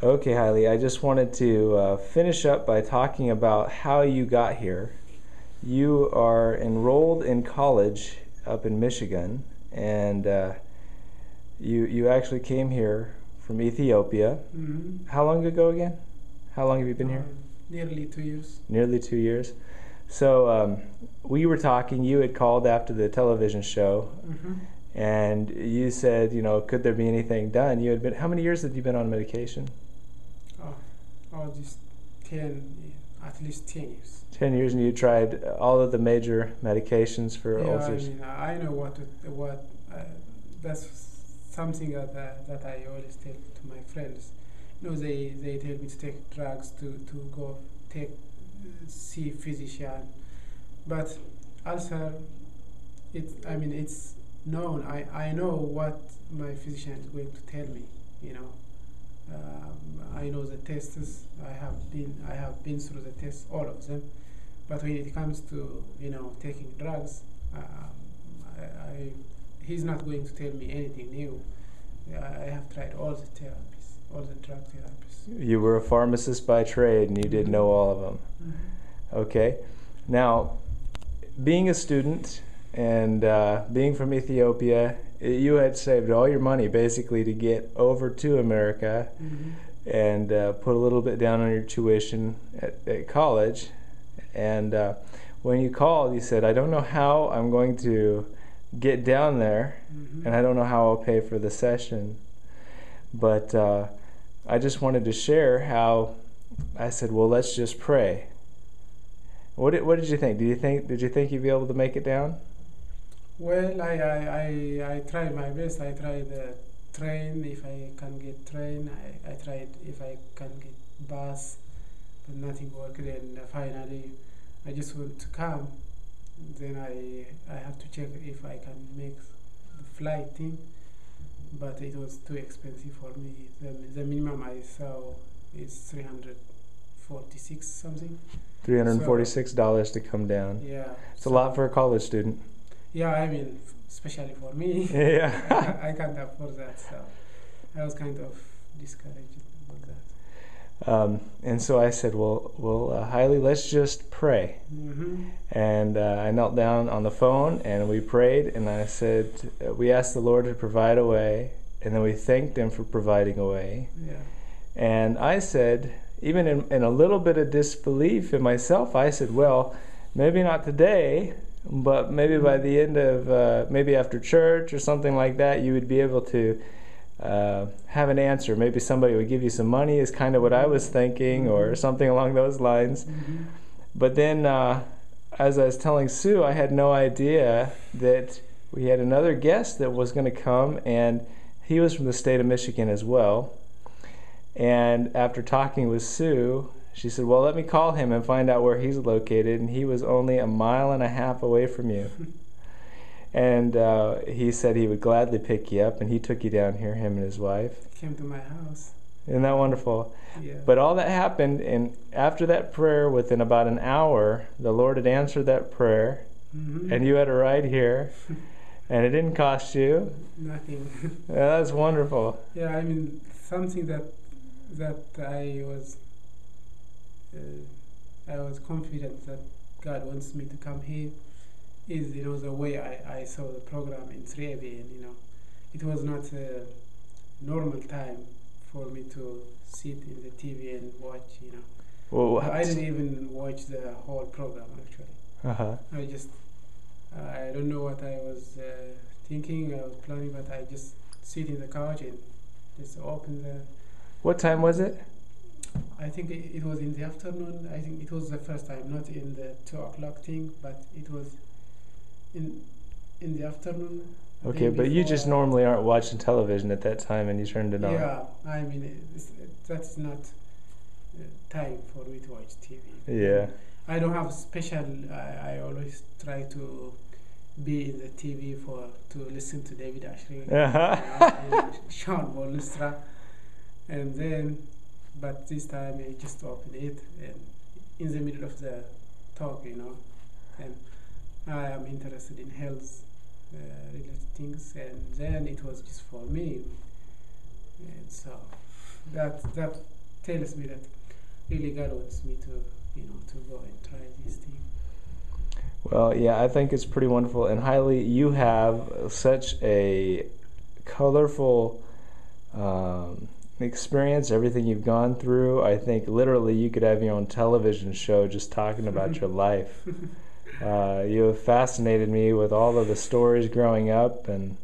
Okay, Hailey, I just wanted to finish up by talking about how you got here. You are enrolled in college up in Michigan, and you actually came here from Ethiopia. Mm-hmm. How long ago again? How long have you been here? Nearly 2 years. Nearly 2 years. So we were talking. You had called after the television show, Mm-hmm. and you said, could there be anything done? You had been. How many years had you been on medication? Just 10, at least 10 years. 10 years, and you tried all of the major medications for Yeah, ulcers. I know what that's something that I always tell to my friends. They tell me to take drugs to go see physician, but ulcer, it's known. I know what my physician is going to tell me. You know, I know the tests. I have been through the tests, all of them. But when it comes to taking drugs, he's not going to tell me anything new. I have tried all the therapies, all the drug therapies. You were a pharmacist by trade, and you did know all of them. Mm-hmm. Okay. Now, being a student and being from Ethiopia, you had saved all your money basically to get over to America Mm-hmm. and put a little bit down on your tuition at college. And when you called, you said, I don't know how I'm going to get down there, Mm-hmm. and I don't know how I'll pay for the session. But I just wanted to share how I said, well, let's just pray. What did you think? Did you think you'd be able to make it down? Well, I tried my best. I tried the train, if I can get train. I tried if I can get bus, but nothing worked. And finally, I just want to come. Then I have to check if I can make the flight thing, but it was too expensive for me. The minimum I saw is 346 something. $346 to come down. Yeah, It's a lot for a college student. yeah. Especially for me, Yeah. I can't afford that. So I was kind of discouraged about that. And so I said, well, Hailey, let's just pray. Mm-hmm. And I knelt down on the phone and we prayed, and I said, we asked the Lord to provide a way, and then we thanked Him for providing a way. Yeah. And I said, even in a little bit of disbelief in myself, I said, well, maybe not today, but maybe by the end of, maybe after church or something like that, you would be able to have an answer. Maybe somebody would give you some money is kind of what I was thinking, or something along those lines. Mm-hmm. But then, as I was telling Sue, I had no idea that we had another guest that was going to come, and he was from the state of Michigan as well. And after talking with Sue, she said, well, let me call him and find out where he's located. And he was only 1.5 miles away from you. And he said he would gladly pick you up, and he took you down here, him and his wife. Came to my house. Isn't that wonderful? Yeah. But all that happened, and after that prayer, within about an hour, the Lord had answered that prayer, Mm-hmm. and you had a ride here, and it didn't cost you. Nothing. Yeah, that's wonderful. Yeah, something that I was confident that God wants me to come here is the way I saw the program in 3AV, and it was not a normal time for me to sit in the TV and watch. Well, I didn't even watch the whole program actually. Uh-huh. I don't know what I was thinking. I was planning, but I just sit in the couch and just open the. What time was it? I think it was in the afternoon. I think it was the first time, not in the 2 o'clock thing, but it was in the afternoon. Okay, but you just normally aren't watching television at that time, and you turned it on. Yeah, that's not time for me to watch TV. Yeah. I don't have special. I always try to be in the TV to listen to David Ashley and Sean Bolstra, and then, but this time I just open it and in the middle of the talk, and I am interested in health related things, and then it was just for me, and so that tells me that really God wants me to, to go and try this thing. Well, yeah, I think it's pretty wonderful. And Hailey, you have such a colorful experience, everything you've gone through. I think literally you could have your own television show just talking about your life. You have fascinated me with all of the stories growing up, and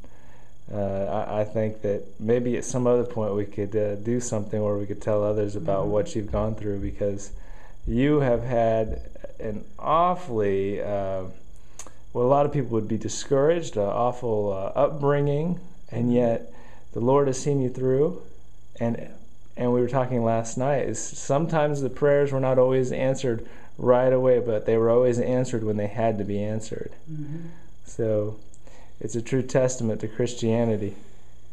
I think that maybe at some other point we could do something where we could tell others about what you've gone through, because you have had an awfully, well, a lot of people would be discouraged, awful upbringing, and yet the Lord has seen you through. And we were talking last night, sometimes the prayers were not always answered right away, but they were always answered when they had to be answered. So it's a true testament to Christianity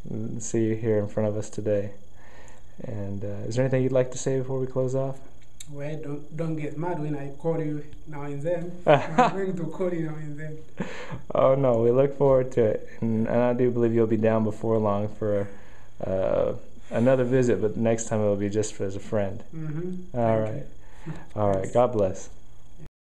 to see you here in front of us today. And is there anything you'd like to say before we close off? Well, don't get mad when I call you now and then. I'm going to call you now and then. Oh no, we look forward to it, and I do believe you'll be down before long for another visit, but next time it'll be just as a friend. All right. God bless.